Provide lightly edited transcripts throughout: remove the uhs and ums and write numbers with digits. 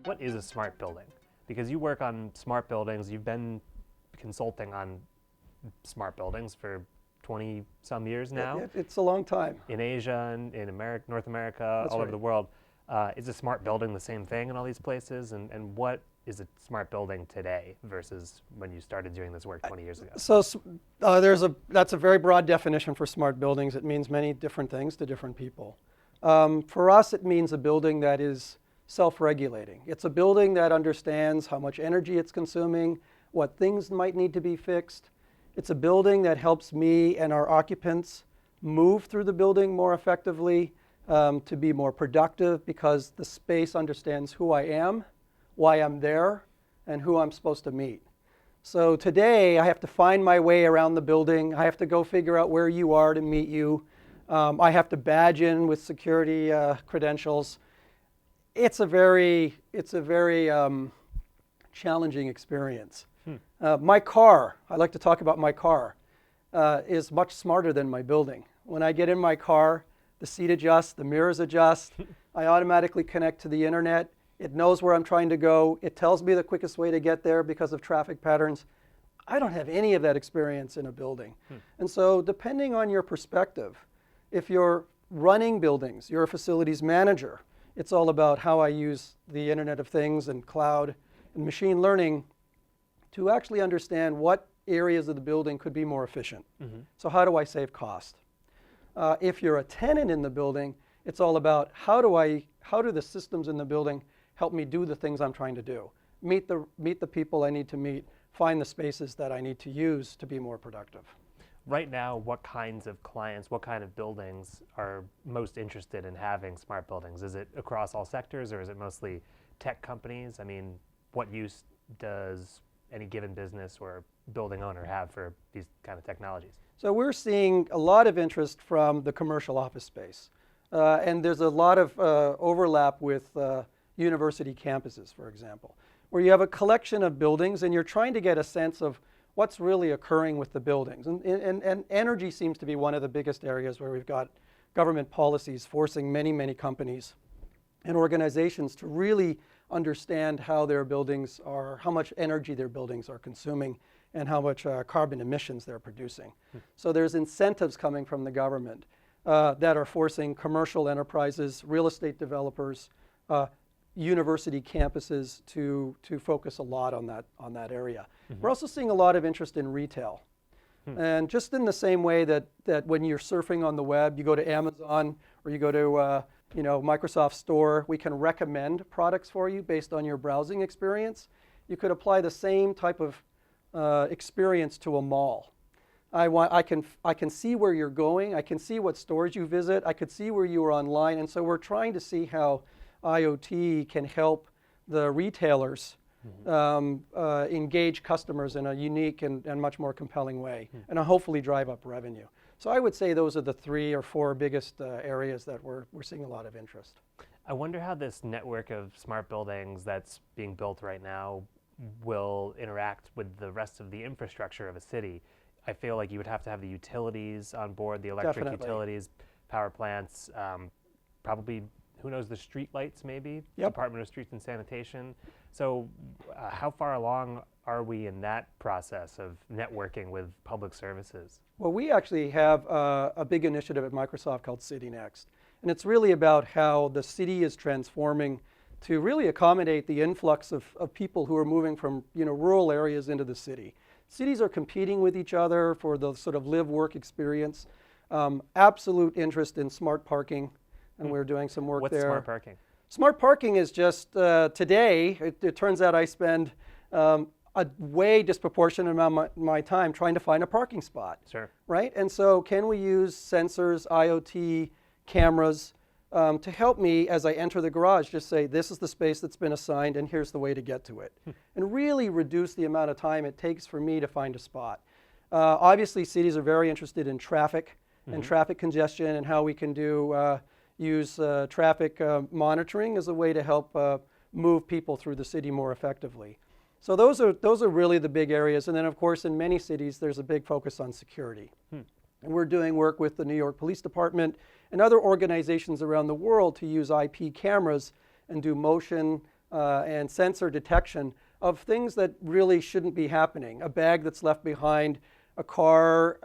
What is a smart building? Because you work on smart buildings, you've been consulting on smart buildings for 20 some years now. It's a long time. In Asia and in America, North America, That's all over right. the world. Is a smart building the same thing in all these places? And what is a smart building today versus when you started doing this work 20 years ago? So that's a very broad definition for smart buildings. It means many different things to different people. For us, it means a building that is self-regulating. It's a building that understands how much energy it's consuming, what things might need to be fixed. It's a building that helps me and our occupants move through the building more effectively, to be more productive, because the space understands who I am, why I'm there, and who I'm supposed to meet. So today I have to find my way around the building. I have to go figure out where you are to meet you. I have to badge in with security credentials. It's a very challenging experience. My car, I like to talk about my car, is much smarter than my building. When I get in my car, the seat adjusts, the mirrors adjust. I automatically connect to the internet. It knows where I'm trying to go. It tells me the quickest way to get there because of traffic patterns. I don't have any of that experience in a building. And so depending on your perspective, if you're running buildings, you're a facilities manager, it's all about how I use the Internet of Things and cloud and machine learning to actually understand what areas of the building could be more efficient. So how do I save cost? If you're a tenant in the building, it's all about how do the systems in the building help me do the things I'm trying to do? Meet the people I need to meet, find the spaces that I need to use to be more productive. Right now, what kinds of clients, what kind of buildings are most interested in having smart buildings? Is it across all sectors, or is it mostly tech companies? I mean, what use does any given business or building owner have for these kind of technologies? So we're seeing a lot of interest from the commercial office space. And there's a lot of overlap with university campuses, for example, where you have a collection of buildings and you're trying to get a sense of what's really occurring with the buildings. And energy seems to be one of the biggest areas where we've got government policies forcing many, many companies and organizations to really understand how their buildings are, how much energy their buildings are consuming, and how much carbon emissions they're producing. So there's incentives coming from the government that are forcing commercial enterprises, real estate developers, university campuses to focus a lot on that area. We're also seeing a lot of interest in retail. And just in the same way that when you're surfing on the web, you go to Amazon or you go to Microsoft Store, we can recommend products for you based on your browsing experience. You could apply the same type of experience to a mall. I can see where you're going. I can see what stores you visit. I could see where you are online. And so we're trying to see how IoT can help the retailers engage customers in a unique and much more compelling way, and hopefully drive up revenue. So I would say those are the 3 or 4 biggest areas that we're seeing a lot of interest. I wonder how this network of smart buildings that's being built right now will interact with the rest of the infrastructure of a city. I feel like you would have to have the utilities on board, the electric Definitely. utilities, power plants, probably, who knows, the street lights maybe, Yep. Department of Streets and Sanitation. So how far along are we in that process of networking with public services? Well, we actually have a big initiative at Microsoft called City Next. And it's really about how the city is transforming to really accommodate the influx of people who are moving from rural areas into the city. Cities are competing with each other for the sort of live-work experience. Absolute interest in smart parking, and we're doing some work there. What's smart parking? Smart parking is just, today, it turns out I spend a way disproportionate amount of my time trying to find a parking spot. Sure. Right? And so can we use sensors, IoT, cameras, to help me as I enter the garage, just say, this is the space that's been assigned and here's the way to get to it. And really reduce the amount of time it takes for me to find a spot. Obviously, cities are very interested in traffic and traffic congestion and how we can use traffic monitoring as a way to help move people through the city more effectively. So those are really the big areas. And then, of course, in many cities, there's a big focus on security. And we're doing work with the New York Police Department and other organizations around the world to use IP cameras and do motion and sensor detection of things that really shouldn't be happening. A bag that's left behind, a car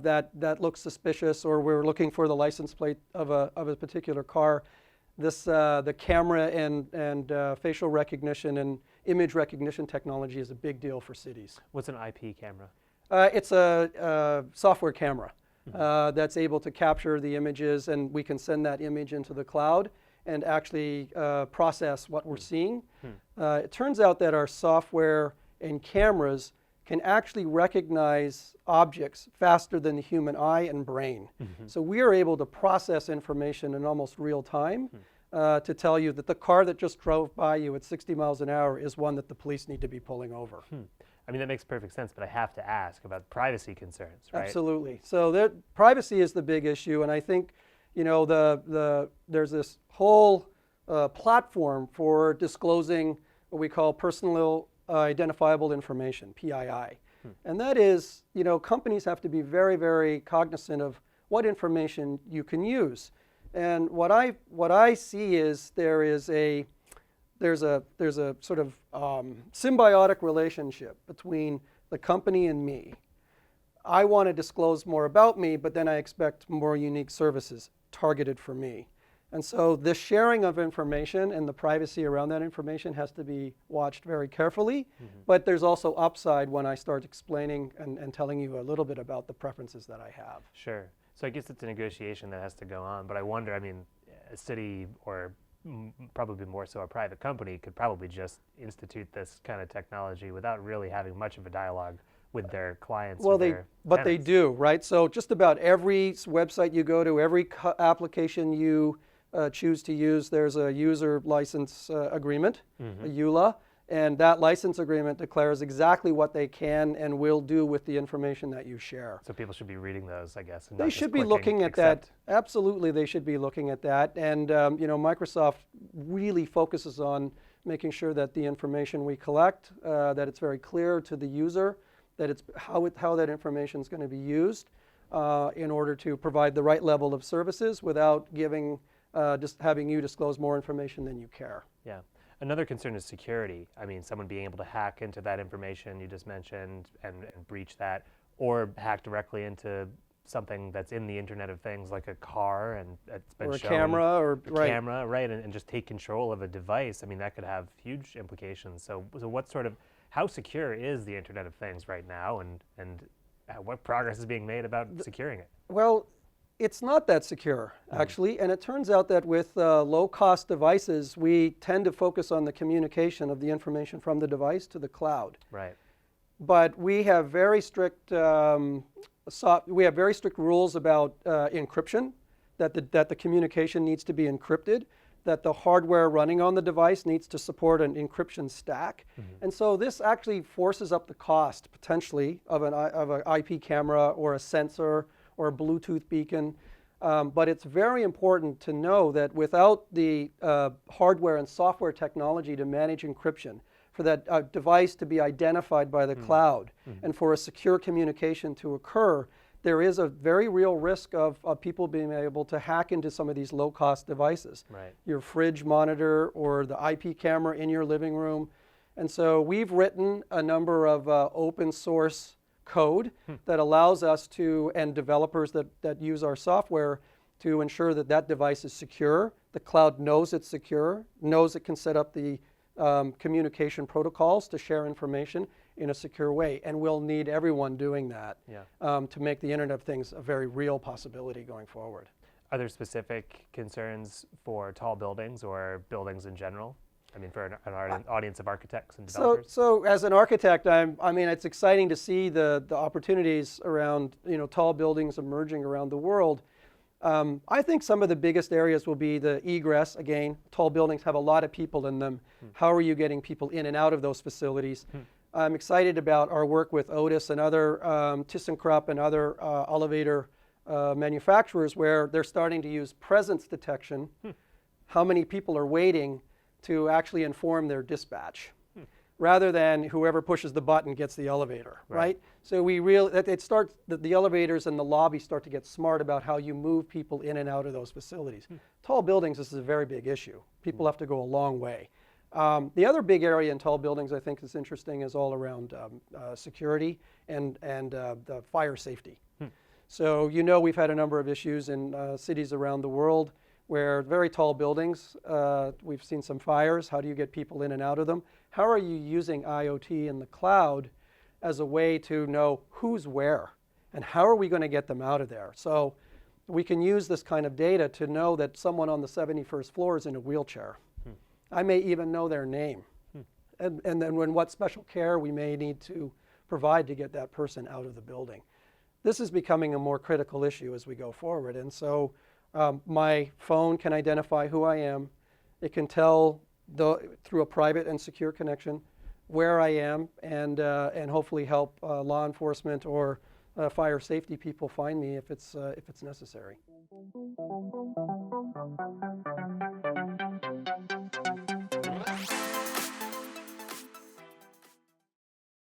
that looks suspicious, or we're looking for the license plate of a particular car. The camera and facial recognition and image recognition technology is a big deal for cities. What's an IP camera? It's a software camera that's able to capture the images, and we can send that image into the cloud and actually process what we're seeing. It turns out that our software and cameras can actually recognize objects faster than the human eye and brain. So we are able to process information in almost real time to tell you that the car that just drove by you at 60 miles an hour is one that the police need to be pulling over. I mean, that makes perfect sense, but I have to ask about privacy concerns, right? Absolutely. So privacy is the big issue, and I think, you know, there's this whole platform for disclosing what we call personal identifiable information, PII. And that is, you know, companies have to be very, very cognizant of what information you can use. And what I see is there's a sort of symbiotic relationship between the company and me. I want to disclose more about me, but then I expect more unique services targeted for me. And so the sharing of information and the privacy around that information has to be watched very carefully. But there's also upside when I start explaining and telling you a little bit about the preferences that I have. Sure. So I guess it's a negotiation that has to go on. But I wonder, I mean, a city or probably more so a private company could probably just institute this kind of technology without really having much of a dialogue with their clients. Well, their but they tenants. do, right? So just about every website you go to, every application you choose to use, there's a user license agreement, a EULA, and that license agreement declares exactly what they can and will do with the information that you share. So people should be reading those, I guess. And They not just should be clicking looking at that. accept. Absolutely, they should be looking at that. And you know, Microsoft really focuses on making sure that the information we collect, that it's very clear to the user, that it's how that information is going to be used in order to provide the right level of services without giving just having you disclose more information than you care. Yeah. Another concern is security. I mean, someone being able to hack into that information you just mentioned and breach that, or hack directly into something that's in the Internet of Things, like a car, and it's been Or a shown, camera, or right. camera, right, and just take control of a device. I mean, that could have huge implications. So what sort of, how secure is the Internet of Things right now, and what progress is being made about securing it? Well, it's not that secure, actually, and it turns out that with low-cost devices, we tend to focus on the communication of the information from the device to the cloud. Right. But we have very strict rules about encryption, that the communication needs to be encrypted, that the hardware running on the device needs to support an encryption stack. And so this actually forces up the cost, potentially, of an IP camera or a sensor or a Bluetooth beacon. But it's very important to know that without the hardware and software technology to manage encryption, for that device to be identified by the cloud, and for a secure communication to occur, there is a very real risk of people being able to hack into some of these low-cost devices. Right. Your fridge monitor or the IP camera in your living room. And so we've written a number of open source code that allows us to, and developers that use our software, to ensure that that device is secure. The cloud knows it's secure, knows it can set up the communication protocols to share information in a secure way. And we'll need everyone doing that to make the Internet of Things a very real possibility going forward. Are there specific concerns for tall buildings or buildings in general? I mean, for an audience of architects and developers? So as an architect, I mean, it's exciting to see the opportunities around, you know, tall buildings emerging around the world. I think some of the biggest areas will be the egress. Again, tall buildings have a lot of people in them. How are you getting people in and out of those facilities? I'm excited about our work with Otis and other ThyssenKrupp and other elevator manufacturers, where they're starting to use presence detection, how many people are waiting, to actually inform their dispatch. rather than whoever pushes the button gets the elevator, right? So the elevators and the lobby start to get smart about how you move people in and out of those facilities. Tall buildings, this is a very big issue. People have to go a long way. The other big area in tall buildings I think is interesting is all around security and the fire safety. So we've had a number of issues in cities around the world where very tall buildings, we've seen some fires. How do you get people in and out of them? How are you using IoT in the cloud as a way to know who's where and how are we going to get them out of there? So we can use this kind of data to know that someone on the 71st floor is in a wheelchair. I may even know their name. And then what special care we may need to provide to get that person out of the building. This is becoming a more critical issue as we go forward. And so my phone can identify who I am. It can tell through a private and secure connection where I am and hopefully help law enforcement or fire safety people find me if it's necessary.